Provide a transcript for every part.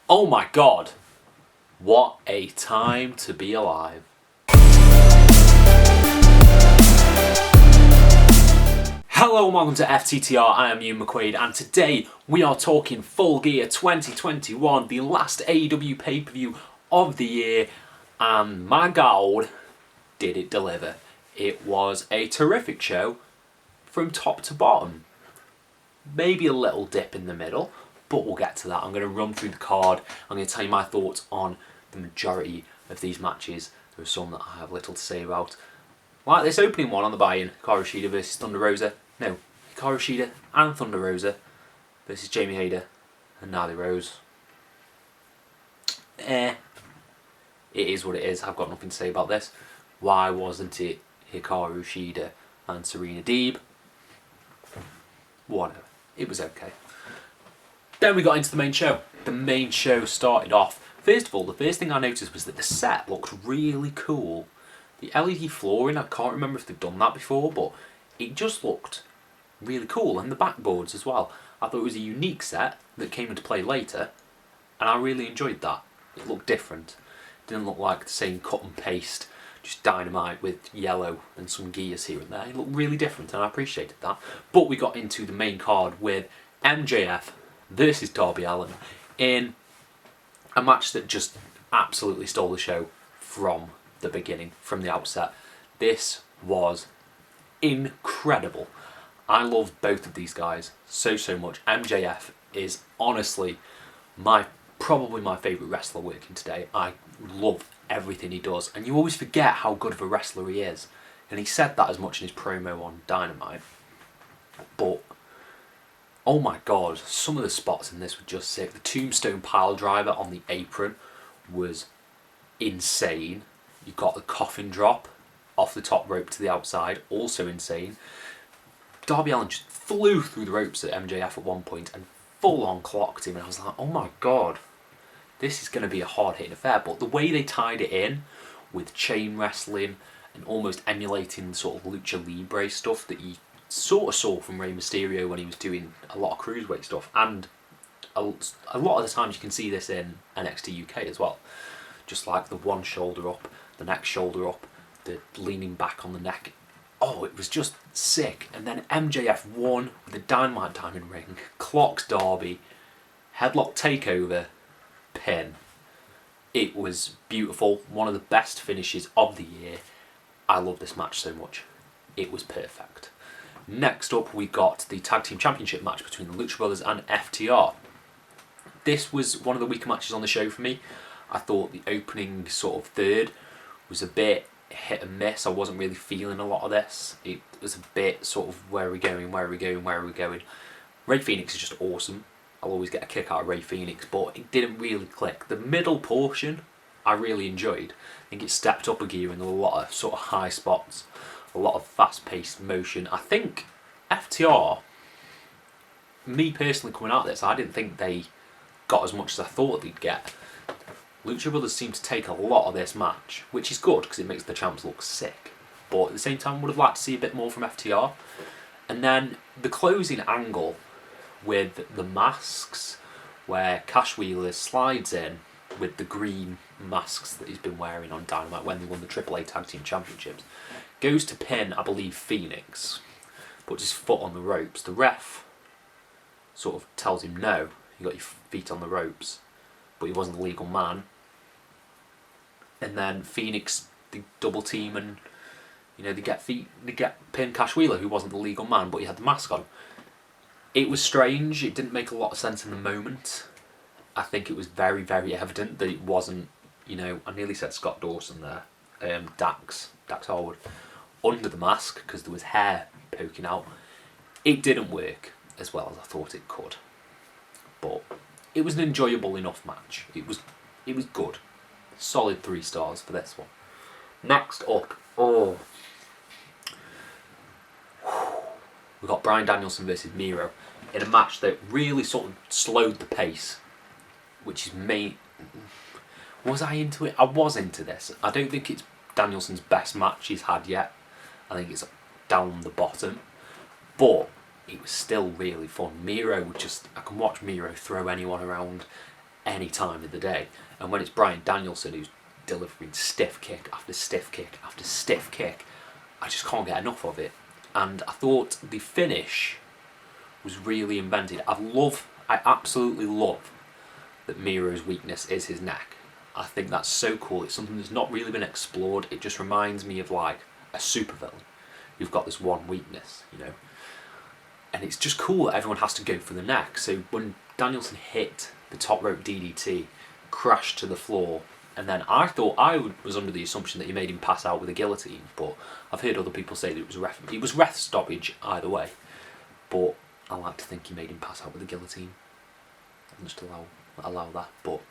Oh my god, what a time to be alive. Hello and welcome to FTTR, I am Buyin McQuaid, and today we are talking Full Gear 2021, the last AEW pay-per-view of the year, and my god, did it deliver. It was a terrific show from top to bottom. Maybe a little dip in the middle, but we'll get to that. I'm going to run through the card. I'm going to tell you my thoughts on the majority of these matches. There are some that I have little to say about. Like this opening one on the buy-in, Hikaru Shida versus Thunder Rosa. No, Hikaru Shida and Thunder Rosa versus Jamie Hayter and Nyla Rose. It is what it is. I've got nothing to say about this. Why wasn't it Hikaru Shida and Serena Deeb? Whatever. It was okay. Then we got into the main show. The main show started off. First of all, the first thing I noticed was that the set looked really cool. The LED flooring, I can't remember if they've done that before, but it just looked really cool. And the backboards as well. I thought it was a unique set that came into play later, and I really enjoyed that. It looked different. It didn't look like the same cut and paste, just dynamite with yellow and some gears here and there. It looked really different, and I appreciated that. But we got into the main card with MJF versus Darby Allin in a match that just absolutely stole the show from the beginning, from the outset. This was incredible. I love both of these guys so much. MJF is honestly probably my favourite wrestler working today. I love everything he does, and you always forget how good of a wrestler he is. And he said that as much in his promo on Dynamite. But oh my god, some of the spots in this were just sick. The tombstone pile driver on the apron was insane. You got the coffin drop off the top rope to the outside, also insane. Darby Allin just flew through the ropes at MJF at one point and full on clocked him, and I was like, oh my god, this is going to be a hard hitting affair. But the way they tied it in with chain wrestling and almost emulating the sort of lucha libre stuff that you sort of saw from Rey Mysterio when he was doing a lot of cruiserweight stuff, and a lot of the times you can see this in NXT UK as well. Just like the one shoulder up, the next shoulder up, the leaning back on the neck. Oh, it was just sick. And then MJF won with the Dynamite Diamond Ring, clocks Darby, headlock takeover, pin. It was beautiful. One of the best finishes of the year. I love this match so much. It was perfect. Next up, we got the Tag Team Championship match between the Lucha Brothers and FTR. This was one of the weaker matches on the show for me. I thought the opening sort of third was a bit hit and miss. I wasn't really feeling a lot of this. It was a bit sort of where are we going. Rey Fenix is just awesome. I'll always get a kick out of Rey Fenix, but it didn't really click. The middle portion I really enjoyed. I think it stepped up a gear in a lot of sort of high spots. A lot of fast-paced motion. I think FTR, me personally coming out of this, I didn't think they got as much as I thought they'd get. Lucha Brothers seem to take a lot of this match, which is good because it makes the champs look sick. But at the same time, would have liked to see a bit more from FTR. And then the closing angle with the masks, where Cash Wheeler slides in with the green masks that he's been wearing on Dynamite when they won the AAA Tag Team Championships. Goes to pin, I believe, Phoenix, puts his foot on the ropes. The ref sort of tells him, no, you got your feet on the ropes, but he wasn't a legal man. And then Phoenix, they double team and they get pin Cash Wheeler, who wasn't the legal man, but he had the mask on. It was strange. It didn't make a lot of sense in the moment. I think it was very, very evident that it wasn't, I nearly said Scott Dawson there, Dax Harwood, under the mask because there was hair poking out. It didn't work as well as I thought it could, but it was an enjoyable enough match. It was good. Solid 3 stars for this one. Next up, we got Bryan Danielson versus Miro in a match that really sort of slowed the pace, which is me. Was I into it? I was into this. I don't think it's Danielson's best match he's had yet. I think it's down the bottom, but it was still really fun. I can watch Miro throw anyone around any time of the day. And when it's Bryan Danielson who's delivering stiff kick after stiff kick after stiff kick, I just can't get enough of it. And I thought the finish was really invented. I absolutely love that Miro's weakness is his neck. I think that's so cool. It's something that's not really been explored. It just reminds me of like a supervillain. You've got this one weakness, you know. And it's just cool that everyone has to go for the neck. So when Danielson hit the top rope DDT, crashed to the floor, and then I thought I was under the assumption that he made him pass out with a guillotine, but I've heard other people say that it was ref stoppage either way. But I like to think he made him pass out with a guillotine and just allow that. But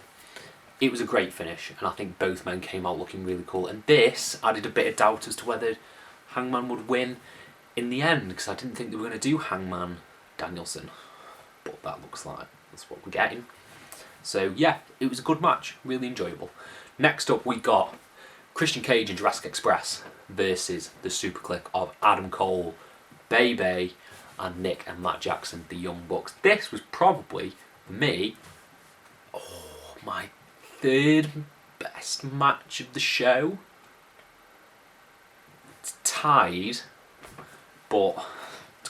it was a great finish, and I think both men came out looking really cool. And this added a bit of doubt as to whether Hangman would win in the end, because I didn't think they were going to do Hangman Danielson. But that looks like that's what we're getting. So yeah, it was a good match, really enjoyable. Next up we got Christian Cage and Jurassic Express versus the Super Clique of Adam Cole, Bay, and Nick and Matt Jackson, the Young Bucks. This was probably, for me, my third best match of the show. It's tied, but it's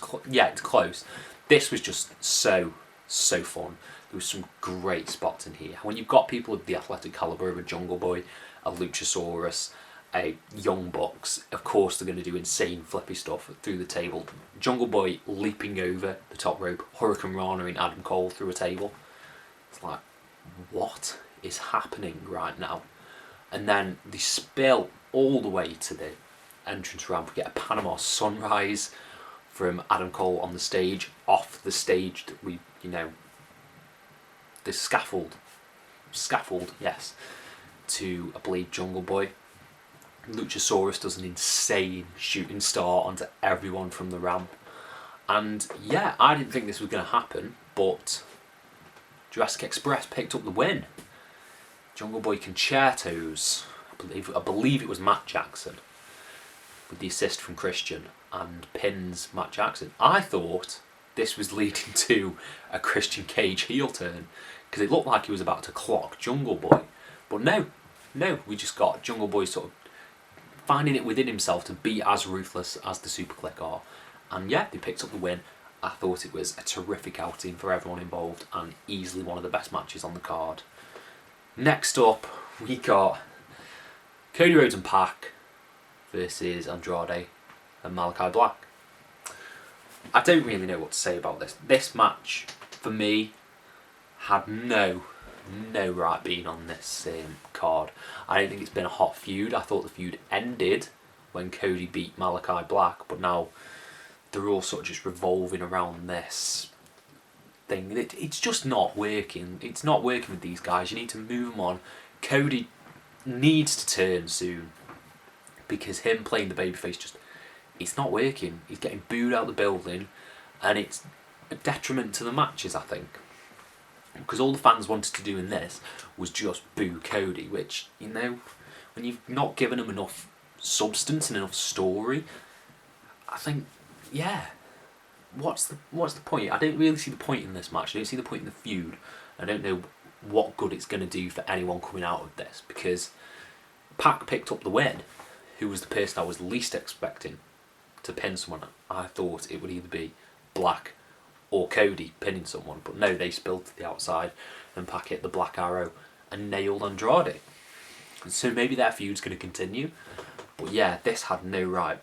close. This was just so fun. There was some great spots in here. When you've got people of the athletic calibre of a Jungle Boy, a Luchasaurus, a Young Bucks, of course they're going to do insane flippy stuff through the table. Jungle Boy leaping over the top rope, Hurricane Rana in Adam Cole through a table. It's like, what is happening right now? And then they spill all the way to the entrance ramp. We get a Panama Sunrise from Adam Cole on the stage, off the stage that we, the scaffold, yes, to, I believe, Jungle Boy. Luchasaurus does an insane shooting star onto everyone from the ramp. And yeah, I didn't think this was going to happen, but Jurassic Express picked up the win. Jungle Boy concertos, I believe it was Matt Jackson, with the assist from Christian, and pins Matt Jackson. I thought this was leading to a Christian Cage heel turn, because it looked like he was about to clock Jungle Boy. But no, we just got Jungle Boy sort of finding it within himself to be as ruthless as the Super Clique are. And yeah, they picked up the win. I thought it was a terrific outing for everyone involved, and easily one of the best matches on the card. Next up, we got Cody Rhodes and Pac versus Andrade and Malachi Black. I don't really know what to say about this. This match, for me, had no right being on this card. I don't think it's been a hot feud. I thought the feud ended when Cody beat Malachi Black, but now they're all sort of just revolving around this thing. It's just not working. It's not working with these guys. You need to move them on. Cody needs to turn soon, because him playing the babyface it's not working. He's getting booed out the building, and it's a detriment to the matches, I think. Because all the fans wanted to do in this was just boo Cody, which, when you've not given him enough substance and enough story, I think, yeah, what's the point? I don't really see the point in this match. I don't see the point in the feud. I don't know what good it's going to do for anyone coming out of this, because Pac picked up the win, who was the person I was least expecting to pin someone. I thought it would either be Black or Cody pinning someone, but no, they spilled to the outside and Pac hit the Black Arrow and nailed Andrade. And so maybe that feud's going to continue, but yeah, this had no right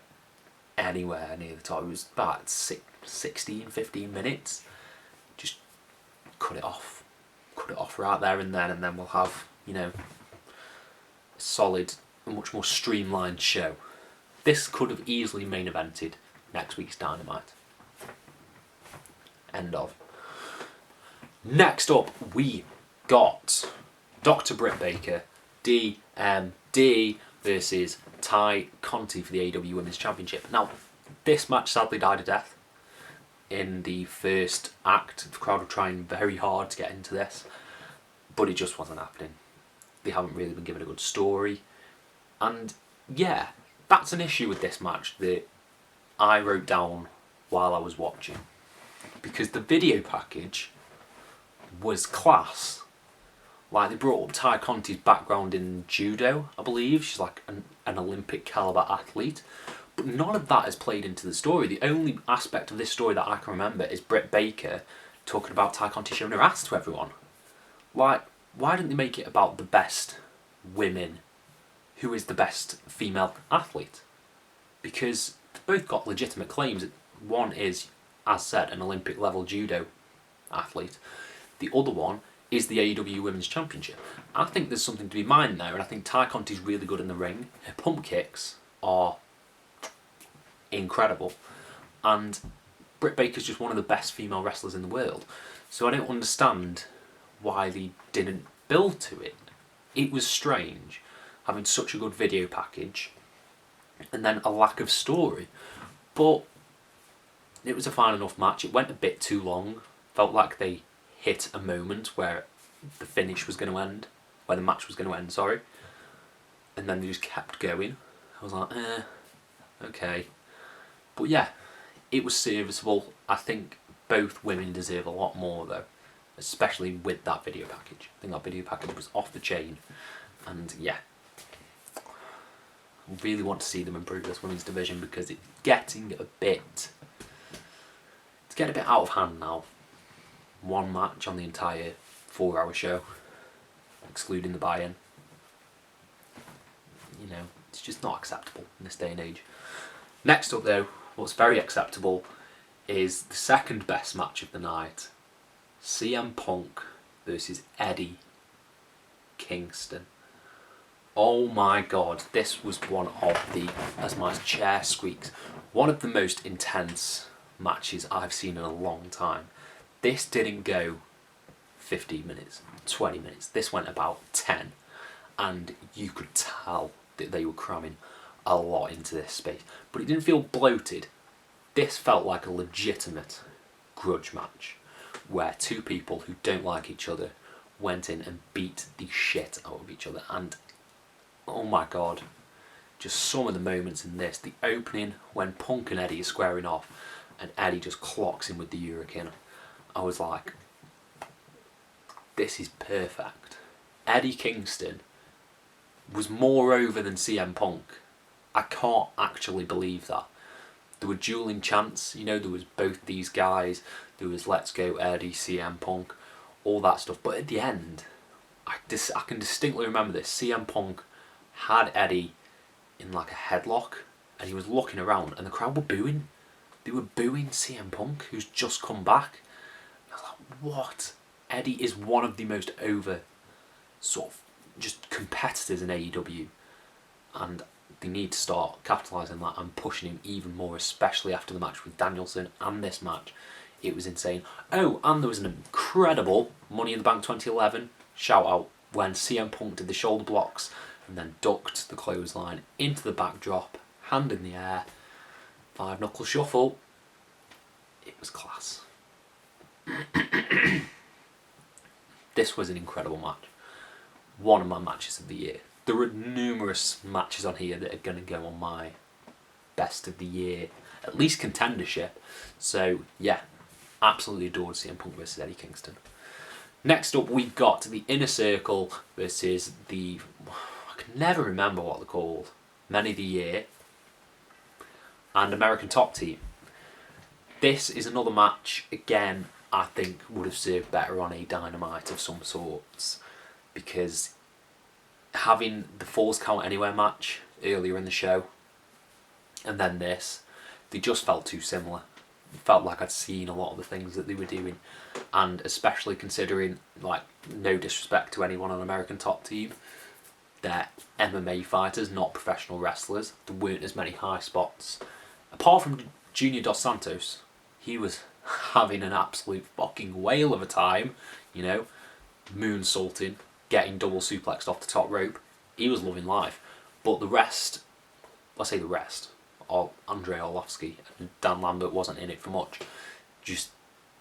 anywhere near the top. It was about 15 minutes. Just cut it off right there and then we'll have, a solid, much more streamlined show. This could have easily main evented next week's Dynamite. End of. Next up, we got Dr. Britt Baker, DMD versus Ty Conti for the AEW Women's Championship. Now, this match sadly died a death in the first act. The crowd were trying very hard to get into this, but it just wasn't happening. They haven't really been given a good story. And yeah, that's an issue with this match that I wrote down while I was watching. Because the video package was class, Like, they brought up Ty Conti's background in judo, I believe. She's like an Olympic caliber athlete. But none of that has played into the story. The only aspect of this story that I can remember is Britt Baker talking about Ty Conti showing her ass to everyone. Like, why didn't they make it about the best women? Who is the best female athlete? Because they've both got legitimate claims. One is, as said, an Olympic level judo athlete. The other one is the AEW Women's Championship. I think there's something to be mined there, and I think Ty Conti's really good in the ring. Her pump kicks are incredible, and Britt Baker's just one of the best female wrestlers in the world. So I don't understand why they didn't build to it. It was strange having such a good video package and then a lack of story. But it was a fine enough match. It went a bit too long. Felt like they hit a moment where the finish was going to end, where the match was going to end, sorry. And then they just kept going. I was like, okay. But yeah, it was serviceable. I think both women deserve a lot more though, especially with that video package. I think that video package was off the chain. And yeah, I really want to see them improve this women's division because it's getting a bit out of hand now. One match on the entire 4-hour show, excluding the buy-in. You know, it's just not acceptable in this day and age. Next up though, what's very acceptable is the second best match of the night. CM Punk versus Eddie Kingston. Oh my god, this was one of the, as my chair squeaks, one of the most intense matches I've seen in a long time. This didn't go 15 minutes, 20 minutes. This went about 10. And you could tell that they were cramming a lot into this space. But it didn't feel bloated. This felt like a legitimate grudge match where two people who don't like each other went in and beat the shit out of each other. And oh my god, just some of the moments in this. The opening when Punk and Eddie are squaring off and Eddie just clocks him with the Hurricane. I was like, this is perfect. Eddie Kingston was more over than CM Punk. I can't actually believe that. There were dueling chants, you know, there was both these guys, there was Let's Go Eddie, CM Punk, all that stuff. But at the end, I can distinctly remember this. CM Punk had Eddie in like a headlock and he was looking around and the crowd were booing. They were booing CM Punk, who's just come back. I was like, what? Eddie is one of the most over sort of just competitors in AEW, and they need to start capitalising that and pushing him even more, especially after the match with Danielson and this match. It was insane. Oh, and there was an incredible Money in the Bank 2011 shout out when CM Punk did the shoulder blocks and then ducked the clothesline into the backdrop, hand in the air, 5-knuckle shuffle. It was class. This was an incredible match. One of my matches of the year. There are numerous matches on here that are going to go on my best of the year, at least contendership. So yeah, absolutely adored CM Punk versus Eddie Kingston. Next up, we got the Inner Circle versus the, I can never remember what they're called, Men of the Year and American Top Team. This is another match, again, I think would have served better on a Dynamite of some sorts, because having the Falls Count Anywhere match earlier in the show and then this, they just felt too similar. It felt like I'd seen a lot of the things that they were doing, and especially considering, like, no disrespect to anyone on American Top Team, they're MMA fighters, not professional wrestlers. There weren't as many high spots. Apart from Junior Dos Santos, he was having an absolute fucking whale of a time, you know, moonsaulting, getting double suplexed off the top rope. He was loving life. But the rest, I say the rest, Andrei Arlovski and Dan Lambert wasn't in it for much. Just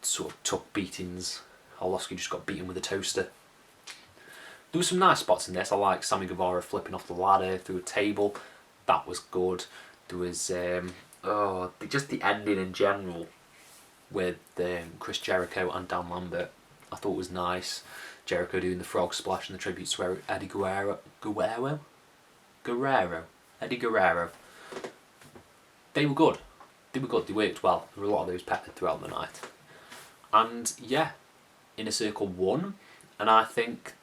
sort of took beatings. Arlovski just got beaten with a toaster. There were some nice spots in this. I like Sammy Guevara flipping off the ladder through a table. That was good. There was just the ending in general with Chris Jericho and Dan Lambert. I thought was nice. Jericho doing the frog splash and the tribute to Eddie Guerrero. Eddie Guerrero. They were good. They worked well. There were a lot of those peppered throughout the night. And yeah, Inner Circle won, and I think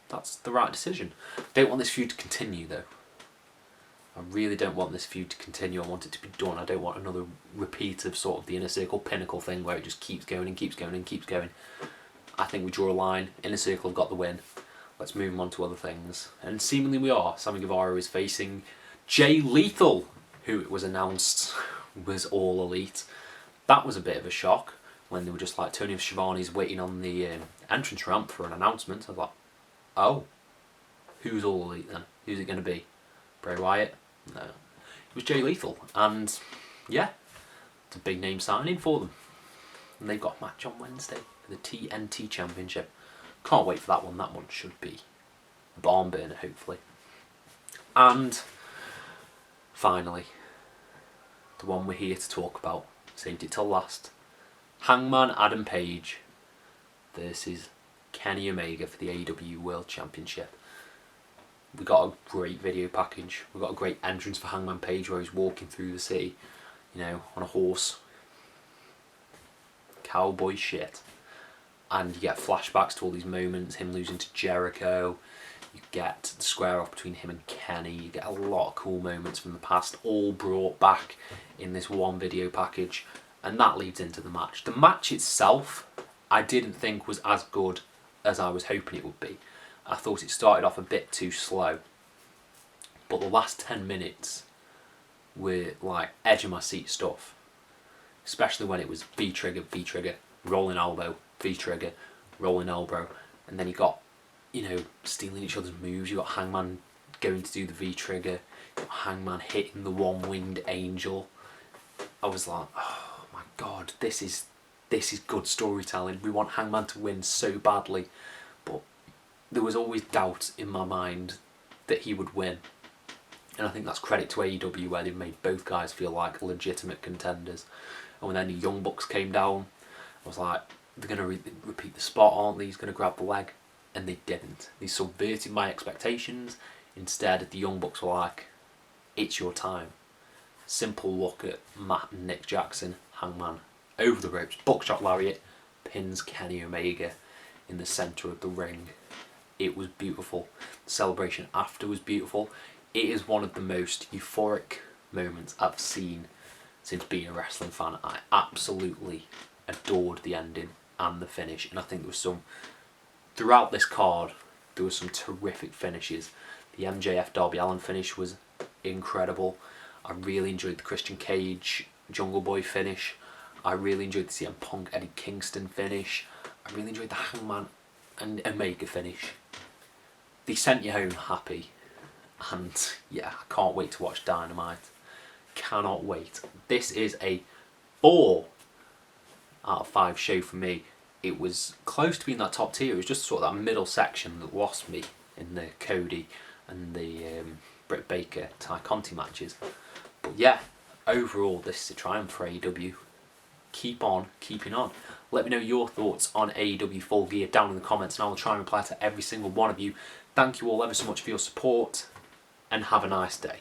that's the right decision. Don't want this feud to continue though. I really don't want this feud to continue. I want it to be done. I don't want another repeat of sort of the Inner Circle Pinnacle thing where it just keeps going and keeps going and keeps going. I think we draw a line. Inner Circle have got the win. Let's move on to other things. And seemingly we are. Sammy Guevara is facing Jay Lethal, who it was announced was All Elite. That was a bit of a shock when they were just like Tony Schiavone's waiting on the entrance ramp for an announcement. I was like, oh, who's All Elite then? Who's it going to be? Bray Wyatt? No. It was Jay Lethal. And yeah, it's a big name signing for them. And they've got a match on Wednesday for the TNT Championship. Can't wait for that one. That one should be a barn burner, hopefully. And finally, the one we're here to talk about. Saved it till last. Hangman Adam Page versus Kenny Omega for the AEW World Championship. We got a great video package. We got a great entrance for Hangman Page where he's walking through the city, you know, on a horse. Cowboy shit. And you get flashbacks to all these moments, him losing to Jericho. You get the square off between him and Kenny. You get a lot of cool moments from the past, all brought back in this one video package. And that leads into the match. The match itself, I didn't think was as good as I was hoping it would be. I thought it started off a bit too slow. But the last 10 minutes were like edge of my seat stuff. Especially when it was V-trigger, rolling elbow, V-trigger, rolling elbow. And then you got, you know, stealing each other's moves. You got Hangman going to do the V-trigger. You got Hangman hitting the one-winged angel. I was like, oh my god, this is good storytelling. We want Hangman to win so badly. But there was always doubt in my mind that he would win. And I think that's credit to AEW where they've made both guys feel like legitimate contenders. And when then the Young Bucks came down, I was like, they're going to repeat the spot, aren't they? He's going to grab the leg. And they didn't. They subverted my expectations. Instead, the Young Bucks were like, it's your time. Simple look at Matt and Nick Jackson, Hangman, over the ropes, buckshot lariat, pins Kenny Omega in the centre of the ring. It was beautiful. The celebration after was beautiful. It is one of the most euphoric moments I've seen since being a wrestling fan. I absolutely adored the ending and the finish, and I think there was some, throughout this card, there was some terrific finishes. The MJF Darby Allin finish was incredible. I really enjoyed the Christian Cage Jungle Boy finish. I really enjoyed the CM Punk Eddie Kingston finish. I really enjoyed the Hangman and Omega finish. They sent you home happy. And yeah, I can't wait to watch Dynamite. Cannot wait. This is a 4 out of 5 show for me. It was close to being that top tier. It was just sort of that middle section that lost me in the Cody and the Britt Baker Ty Conti matches. But yeah, overall this is a triumph for AEW. Keep on keeping on. Let me know your thoughts on AEW Full Gear down in the comments, and I will try and reply to every single one of you. Thank you all ever so much for your support, and have a nice day.